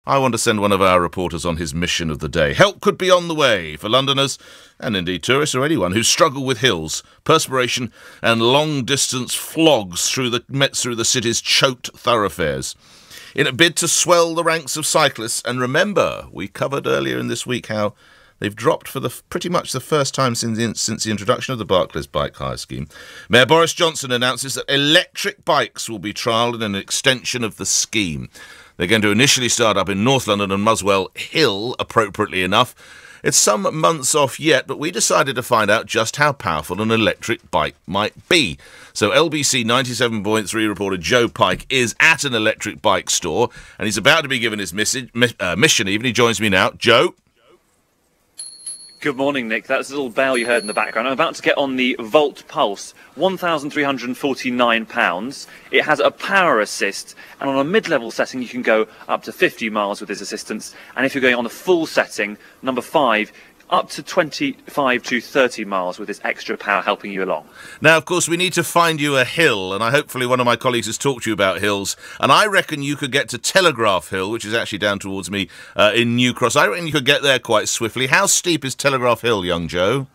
I want to send one of our reporters on his mission of the day. Help could be on the way for Londoners, and indeed tourists or anyone who struggle with hills, perspiration and long-distance flogs through the city's choked thoroughfares. In a bid to swell the ranks of cyclists, and remember, we covered earlier in this week how they've dropped for pretty much the first time since the introduction of the Barclays Bike Hire Scheme. Mayor Boris Johnson announces that electric bikes will be trialled in an extension of the scheme. They're going to initially start up in North London and Muswell Hill, appropriately enough. It's some months off yet, but we decided to find out just how powerful an electric bike might be. So LBC 97.3 reporter Joe Pike is at an electric bike store, and he's about to be given his mission even. He joins me now. Joe? Good morning, Nick. That's a little bell you heard in the background. I'm about to get on the Volt Pulse, £1,349. It has a power assist, and on a mid-level setting you can go up to 50 miles with this assistance, and if you're going on the full setting, number 5, up to 25 to 30 miles with this extra power helping you along. Now, of course, we need to find you a hill, and hopefully one of my colleagues has talked to you about hills, and I reckon you could get to Telegraph Hill, which is actually down towards me in New Cross. I reckon you could get there quite swiftly. How steep is Telegraph Hill, young Joe?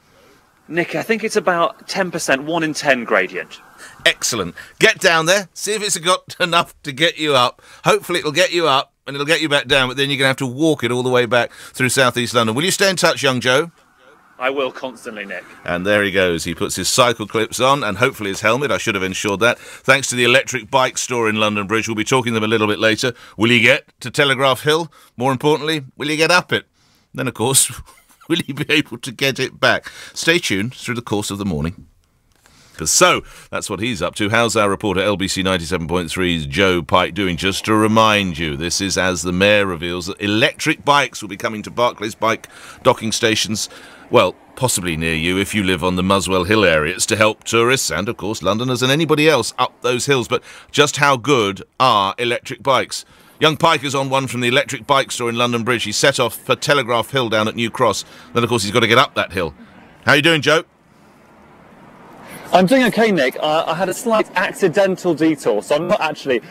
Nick, I think it's about 10%, 1 in 10 gradient. Excellent. Get down there, see if it's got enough to get you up. Hopefully it'll get you up and it'll get you back down, but then you're going to have to walk it all the way back through South East London. Will you stay in touch, young Joe? I will constantly, Nick. And there he goes. He puts his cycle clips on and hopefully his helmet. I should have ensured that. Thanks to the electric bike store in London Bridge. We'll be talking to them a little bit later. Will you get to Telegraph Hill? More importantly, will you get up it? Then, of course, will you be able to get it back? Stay tuned through the course of the morning. So, that's what he's up to. How's our reporter LBC 97.3's Joe Pike doing? Just to remind you, this is as the Mayor reveals that electric bikes will be coming to Barclays Bike docking stations, well, possibly near you if you live on the Muswell Hill area. It's to help tourists and, of course, Londoners and anybody else up those hills. But just how good are electric bikes? Young Pike is on one from the electric bike store in London Bridge. He's set off for Telegraph Hill down at New Cross. Then, of course, he's got to get up that hill. How are you doing, Joe? I'm doing okay, Nick. I had a slight accidental detour, so I'm not actually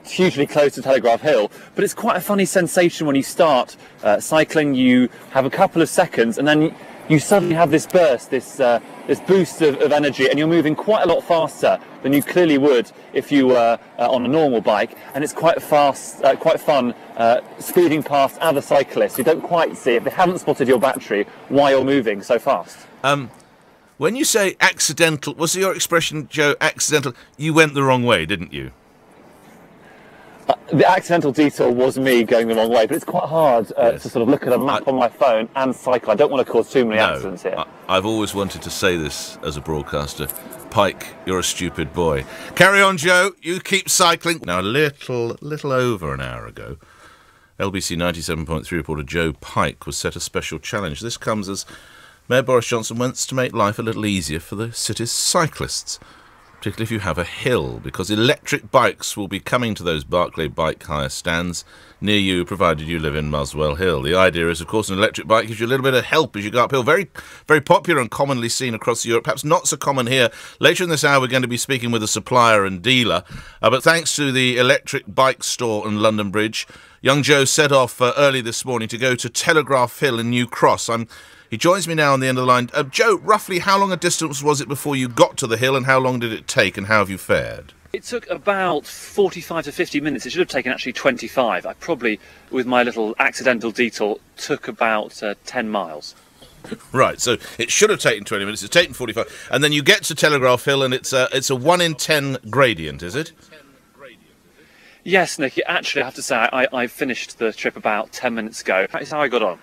hugely close to Telegraph Hill, but it's quite a funny sensation when you start cycling. You have a couple of seconds and then you suddenly have this burst, this boost of energy, and you're moving quite a lot faster than you clearly would if you were on a normal bike, and it's quite fast, quite fun speeding past other cyclists who don't quite see it. They haven't spotted your battery while you're moving so fast. When you say accidental, was your expression, Joe, accidental? You went the wrong way, didn't you? The accidental detour was me going the wrong way, but it's quite hard to sort of look at a map on my phone and cycle. I don't want to cause too many accidents here. I've always wanted to say this as a broadcaster. Pike, you're a stupid boy. Carry on, Joe. You keep cycling. Now, a little over an hour ago, LBC 97.3 reporter Joe Pike was set a special challenge. This comes as Mayor Boris Johnson wants to make life a little easier for the city's cyclists, particularly if you have a hill, because electric bikes will be coming to those Barclay bike hire stands near you, provided you live in Muswell Hill. The idea is, of course, an electric bike gives you a little bit of help as you go uphill. Very, very popular and commonly seen across Europe, perhaps not so common here. Later in this hour, we're going to be speaking with a supplier and dealer. But thanks to the electric bike store in London Bridge, young Joe set off early this morning to go to Telegraph Hill in New Cross. He joins me now on the end of the line. Joe, roughly how long a distance was it before you got to the hill, and how long did it take, and how have you fared? It took about 45 to 50 minutes. It should have taken actually 25. I probably, with my little accidental detour, took about 10 miles. Right, so it should have taken 20 minutes. It's taken 45. And then you get to Telegraph Hill, and it's a 1 in 10 gradient, is it? Yes, Nick. Actually, I have to say, I finished the trip about 10 minutes ago. That's how I got on.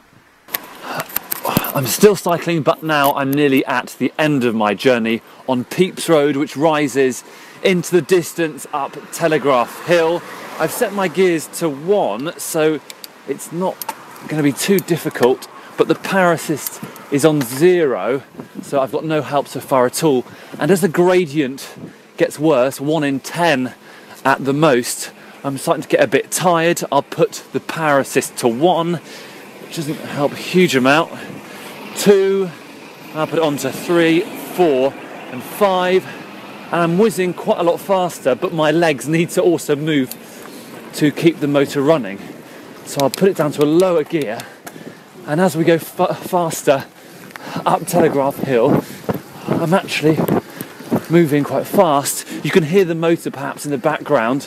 I'm still cycling, but now I'm nearly at the end of my journey on Pepys Road, which rises into the distance up Telegraph Hill. I've set my gears to 1, so it's not going to be too difficult, but the power assist is on 0, so I've got no help so far at all. And as the gradient gets worse, 1 in 10 at the most, I'm starting to get a bit tired. I'll put the power assist to 1, which doesn't help a huge amount. 2, I'll put it on to 3, 4 and 5, and I'm whizzing quite a lot faster, but my legs need to also move to keep the motor running. So I'll put it down to a lower gear, and as we go faster up Telegraph Hill, I'm actually moving quite fast. You can hear the motor perhaps in the background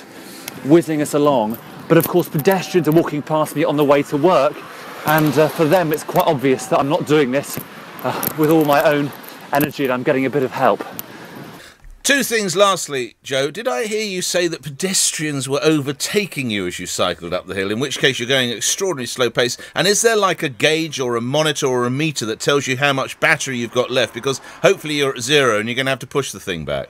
whizzing us along, but of course pedestrians are walking past me on the way to work, and for them it's quite obvious that I'm not doing this with all my own energy, and I'm getting a bit of help. Two things lastly, Joe. Did I hear you say that pedestrians were overtaking you as you cycled up the hill, in which case you're going at extraordinarily slow pace? And is there like a gauge or a monitor or a meter that tells you how much battery you've got left? Because hopefully you're at zero and you're going to have to push the thing back.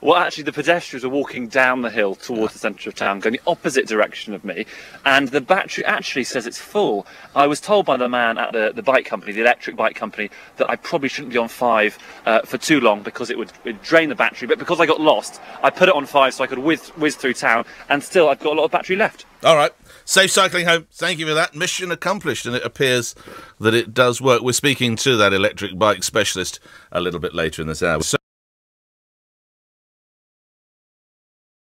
Well, actually, the pedestrians are walking down the hill towards the centre of town, going the opposite direction of me, and the battery actually says it's full. I was told by the man at the bike company, the electric bike company, that I probably shouldn't be on 5 for too long because it would drain the battery, but because I got lost, I put it on 5 so I could whiz through town, and still I've got a lot of battery left. All right. Safe cycling home. Thank you for that. Mission accomplished, and it appears that it does work. We're speaking to that electric bike specialist a little bit later in this hour.